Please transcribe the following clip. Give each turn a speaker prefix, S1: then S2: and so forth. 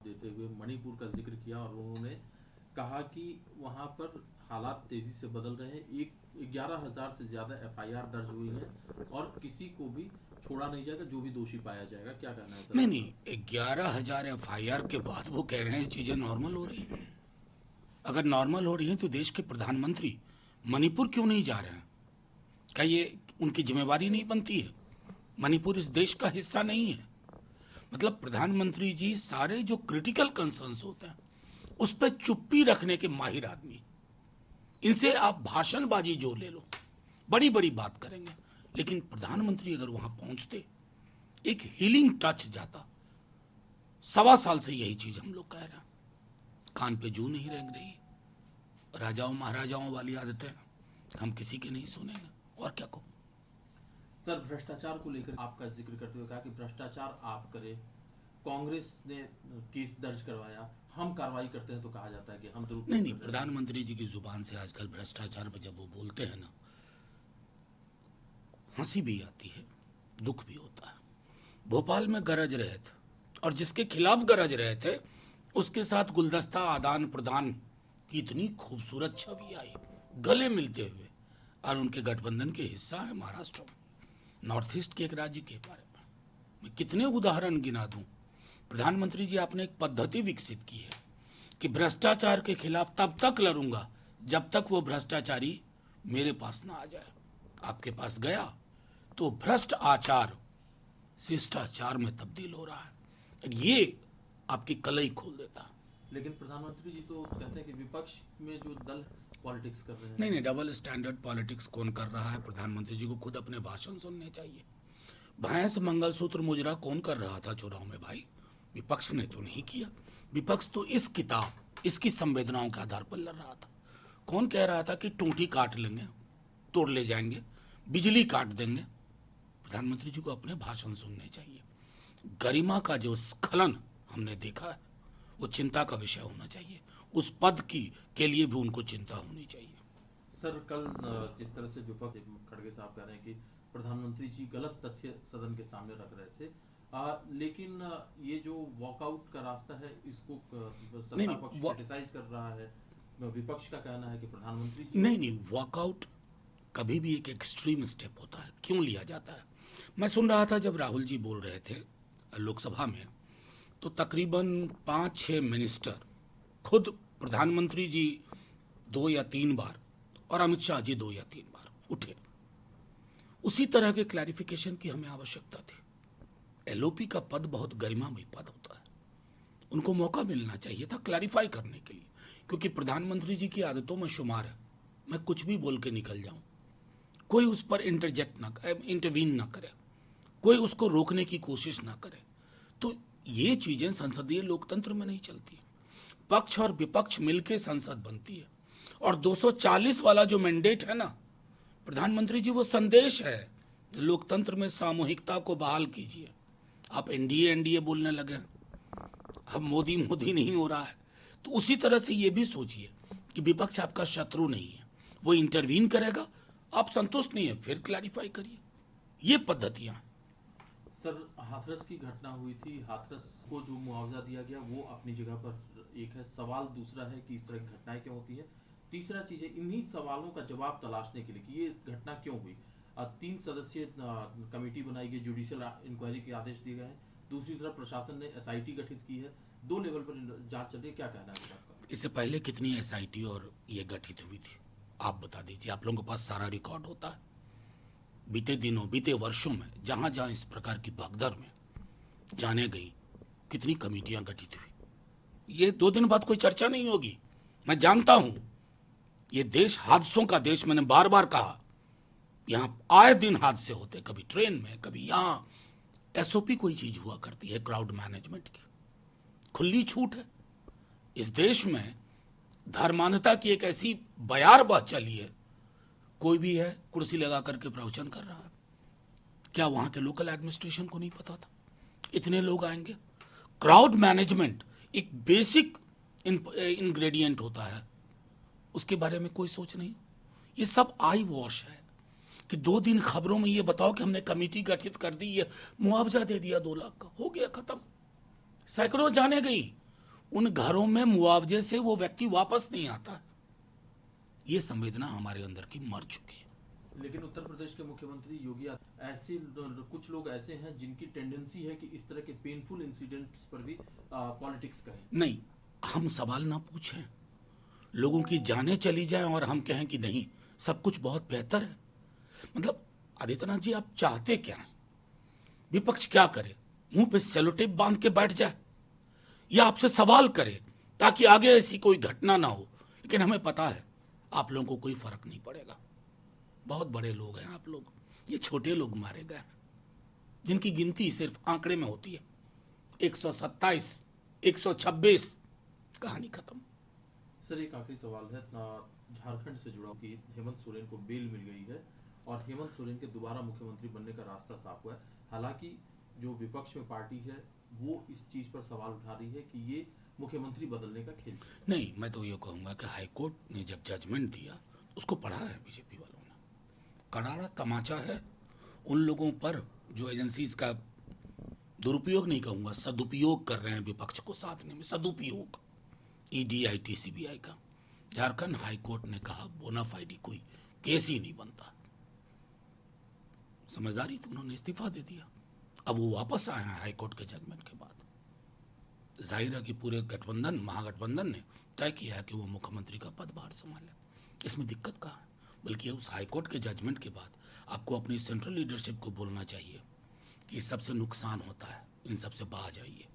S1: देते हुए मणिपुर का जिक्र किया और उन्होंने कहा कि वहां पर हालात तेजी से बदल रहे हैं। 11,000 से ज्यादा एफआईआर दर्ज हुई है और किसी को भी छोड़ा नहीं जाएगा, जो भी दोषी पाया जाएगा। क्या कहना है सर
S2: नहीं
S1: आपका?
S2: नहीं, 11,000 FIR के बाद वो कह रहे हैं चीजें नॉर्मल हो रही हैं। अगर नॉर्मल हो रही हैं तो देश के प्रधानमंत्री मणिपुर क्यों नहीं जा रहे हैं? क्या ये उनकी जिम्मेवारी नहीं बनती है? मणिपुर इस देश का हिस्सा नहीं है। मतलब प्रधानमंत्री जी सारे जो क्रिटिकल कंसर्न्स होते हैं उस पर चुप्पी रखने के माहिर आदमी। इनसे आप भाषणबाजी जो ले लो, बड़ी बड़ी बात करेंगे, लेकिन प्रधानमंत्री अगर वहां पहुंचते, एक हीलिंग टच जाता। 1.25 साल से यही चीज हम लोग कह रहे हैं, कान पे जू नहीं रेंग रही। राजाओं महाराजाओं वाली आदतें हम किसी के नहीं सुनेंगे, और क्या कहूं।
S1: सर, भ्रष्टाचार को लेकर आपका जिक्र करते हुए कहा कि भ्रष्टाचार आप करें, कांग्रेस ने केस दर्ज करवाया, हम कार्रवाई करते हैं तो कहा जाता है कि हम
S2: नहीं
S1: दुरुपयोग
S2: नहीं,
S1: कर रहे हैं।
S2: प्रधानमंत्री जी की जुबान से आजकल भ्रष्टाचार पर जब वो बोलते हैं ना, हंसी भी आती है, दुख भी होता है। भोपाल में गरज रहे थे, और जिसके खिलाफ गरज रहे थे उसके साथ गुलदस्ता आदान प्रदान की इतनी खूबसूरत छवि आई, गले मिलते हुए। और उनके गठबंधन के हिस्सा है महाराष्ट्र में, नॉर्थ ईस्ट के एक राज्य के बारे में मैं कितने उदाहरण गिना दूं। प्रधानमंत्री जी, आपने एक पद्धति विकसित की है कि भ्रष्टाचार के खिलाफ तब तक लड़ूंगा जब तक वो भ्रष्टाचारी मेरे पास ना आ जाए। आपके पास गया तो भ्रष्ट आचार शिष्टाचार में तब्दील हो रहा है। ये आपकी कलई खोल देता है।
S1: लेकिन प्रधानमंत्री जी तो कहते हैं कि विपक्ष में जो दल पॉलिटिक्स कर रहे हैं।
S2: नहीं नहीं, डबल स्टैंडर्ड पॉलिटिक्स कौन कर रहा है? प्रधानमंत्री जी को खुद अपने भाषण सुनने चाहिए। भैंस मंगलसूत्र मुजरा कौन कर रहा था चुनाव में भाई? विपक्ष ने तो नहीं किया। विपक्ष तो इस किताब, इसकी संवेदनाओं के आधार पर लड़ रहा था। कौन कह रहा था कि टूटी काट लेंगे, तोड़ ले जाएंगे, बिजली काट देंगे? प्रधानमंत्री जी को अपने भाषण सुनने चाहिए। गरिमा का जो स्खलन हमने देखा है वो चिंता का विषय होना चाहिए। उस पद की के लिए भी उनको चिंता होनी चाहिए।
S1: सर, कल जिस तरह से विपक्ष खड़गे साहब कह रहे हैं कि प्रधानमंत्री जी गलत तथ्य सदन के सामने रख रहे थे, लेकिन ये जो वॉकआउट का रास्ता है, इसको
S2: नहीं
S1: सत्ता पक्ष
S2: नहीं,
S1: क्रिटिसाइज कर रहा है। विपक्ष का कहना है कि प्रधानमंत्री जी
S2: नहीं नहीं, वॉकआउट कभी भी एक एक्सट्रीम स्टेप होता है, क्यों लिया जाता है? मैं सुन रहा था जब राहुल जी बोल रहे थे लोकसभा में, तो तकरीबन 5-6 मिनिस्टर, खुद प्रधानमंत्री जी 2 या 3 बार और अमित शाह जी 2 या 3 बार उठे। उसी तरह के क्लैरिफिकेशन की हमें आवश्यकता थी। एलओपी का पद बहुत गरिमामय पद होता है, उनको मौका मिलना चाहिए था क्लैरिफाई करने के लिए। क्योंकि प्रधानमंत्री जी की आदतों में शुमार है मैं कुछ भी बोल के निकल जाऊं, कोई उस पर इंटरवीन ना करे, कोई उसको रोकने की कोशिश ना करे। तो ये चीजें संसदीय लोकतंत्र में नहीं चलती। पक्ष और विपक्ष मिलकर संसद बनती है, और 240 वाला जो मैंडेट है ना प्रधानमंत्री जी, वो संदेश है लोकतंत्र में सामूहिकता को बहाल कीजिए। आप एनडीए एनडीए बोलने लगे, अब मोदी मोदी नहीं हो रहा है। तो उसी तरह से ये भी सोचिए कि विपक्ष आपका शत्रु नहीं है, वो इंटरवीन करेगा, आप संतुष्ट नहीं है फिर क्लैरिफाई करिए। ये पद्धतियां।
S1: सर, हाथरस की घटना हुई थी, हाथरस को जो मुआवजा दिया गया वो अपनी जगह पर एक है। सवाल दूसरा है कि इस तरह की घटनाएं क्यों होती है। तीसरा चीज है, इन्हीं सवालों का जवाब तलाशने के लिए कि ये घटना क्यों हुई, 3 सदस्यीय कमेटी बनाई गई, जुडिशियल इंक्वायरी के आदेश दिए गए हैं। दूसरी तरफ प्रशासन ने एसआईटी गठित की है, 2 लेवल पर जांच चल रही है। क्या कहना है आपका?
S2: इससे पहले कितनी एसआईटी और ये गठित हुई थी आप बता दीजिए। आप लोगों के पास सारा रिकॉर्ड होता है। बीते दिनों, बीते वर्षों में जहां जहां इस प्रकार की भगदड़ में जाने गई, कितनी कमेटियां गठित हुई। ये 2 दिन बाद कोई चर्चा नहीं होगी। मैं जानता हूं ये देश हादसों का देश, मैंने बार बार कहा, यहां आए दिन हादसे होते, कभी ट्रेन में कभी यहां। एसओपी कोई चीज हुआ करती है क्राउड मैनेजमेंट की, खुली छूट है। इस देश में धर्मांधता की एक ऐसी बयार बह चली है, कोई भी है कुर्सी लगा करके प्रवचन कर रहा है। क्या वहां के लोकल एडमिनिस्ट्रेशन को नहीं पता था इतने लोग आएंगे? क्राउड मैनेजमेंट एक बेसिक इंग्रेडिएंट होता है, उसके बारे में कोई सोच नहीं। ये सब आई वॉश है कि 2 दिन खबरों में ये बताओ कि हमने कमेटी गठित कर दी, ये मुआवजा दे दिया 2 लाख का, हो गया खत्म। सैकड़ों जाने गई, उन घरों में मुआवजे से वो व्यक्ति वापस नहीं आता। ये संवेदना हमारे अंदर की मर चुकी है।
S1: लेकिन उत्तर प्रदेश के मुख्यमंत्री योगी ऐसे कुछ लोग ऐसे हैं जिनकी टेंडेंसी है कि इस तरह के पेनफुल इंसिडेंट्स पर भी पॉलिटिक्स करें।
S2: नहीं, हम सवाल ना पूछें, लोगों की जानें चली जाएं और हम कहें कि नहीं सब कुछ बहुत बेहतर है। मतलब आदित्यनाथ जी, आप चाहते क्या हैं? विपक्ष क्या करे? मुंह पे सेलोटेप बांध के बैठ जाए या आपसे सवाल करे ताकि आगे ऐसी कोई घटना ना हो? लेकिन हमें पता है आप लोगों को कोई फर्क नहीं पड़ेगा। बहुत बड़े लोग हैं आप लोग, ये छोटे लोग मारे गए जिनकी गिनती सिर्फ आंकड़े में होती है। 127, 126, कहानी खत्म।
S1: सर एक आखिरी सवाल है, झारखंड से जुड़ा कि हेमंत सोरेन को बेल मिल गई है और हेमंत सोरेन के दोबारा मुख्यमंत्री बनने का रास्ता साफ हुआ है। हालांकि जो विपक्ष में पार्टी है वो इस चीज पर सवाल उठा रही है कि ये मुख्यमंत्री बदलने का खेल।
S2: नहीं, मैं तो ये कहूंगा कि हाईकोर्ट ने जब जजमेंट दिया उसको पढ़ा है बीजेपी वालों ने। करारा तमाचा है उन लोगों पर जो एजेंसीज का दुरुपयोग नहीं कहूंगा, सदुपयोग कर रहे हैं विपक्ष को साधने में। सदुपयोग ईडी, आईटी, सीबीआई का। झारखंड हाईकोर्ट ने कहा बोनाफाइडी कोई केस ही नहीं बनता। समझदारी तो उन्होंने इस्तीफा दे दिया। अब वो वापस आए हैं हाईकोर्ट के जजमेंट के बाद। जाहिर है कि पूरे गठबंधन, महागठबंधन ने तय किया है कि वो मुख्यमंत्री का पदभार संभाले। इसमें दिक्कत कहाँ है? बल्कि उस हाईकोर्ट के जजमेंट के बाद आपको अपनी सेंट्रल लीडरशिप को बोलना चाहिए कि सबसे नुकसान होता है, इन सबसे बाहर जाइए।